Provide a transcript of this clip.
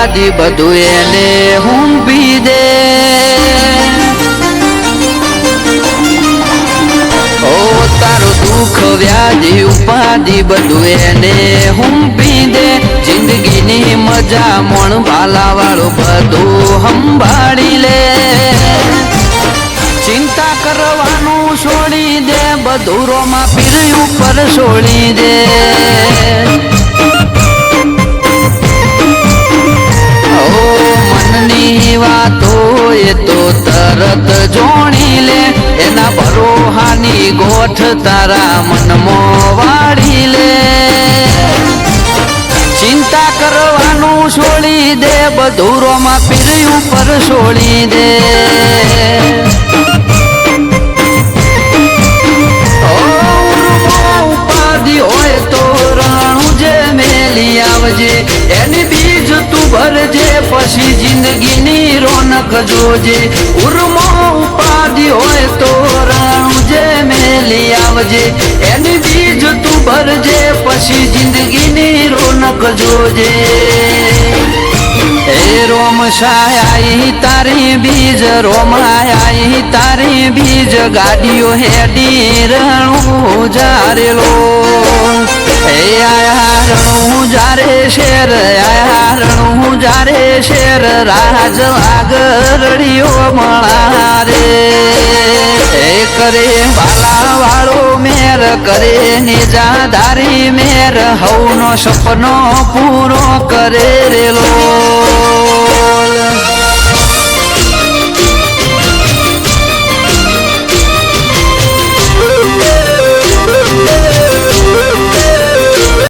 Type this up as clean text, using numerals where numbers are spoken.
ઉપાધિ બધું એને હુંપી દે ઓ તારું દુઃખ વ્યાધિ ઉપાધિ બધું એને હુંપી દે જિંદગીની મજા મોણ ભાલા વાળું બધું સંભાળી લે ચિંતા કરવાનું છોડી દે બધું રોમા પીર ઉપર છોડી દે મનની વાતો એ તો તરત જોણી લે એના ભરોહાની ગોઠ તારા મનમાં વાળી લે ચિંતા કરવાનું છોડી દે બધું રોમા પીર ઉપર છોડી દે ઉપાધિ હોય તો રાણું જે મેલી આવજે એની બીજ તું ભરજે પછી જિંદગીની રોનક જોજે ઉર્મો ઉપાધિ હોય તો રાણું જે મેલી આવજે એની બીજ તું ભરજે પછી જિંદગીની રોનક જોજે એ રોમ સાઈ તારી બીજ રોમાઈ તારી બીજ ગાડીઓ હેડી રણું જારેલો એ આયા રણું જારે શેર આયા રણું જારે શેર રાજ આગરડીઓ મળા રે એ કરે બાલા વાળો મેર કરે નિજાધારી મેર હવનો સપનો પૂરો કરે રેલો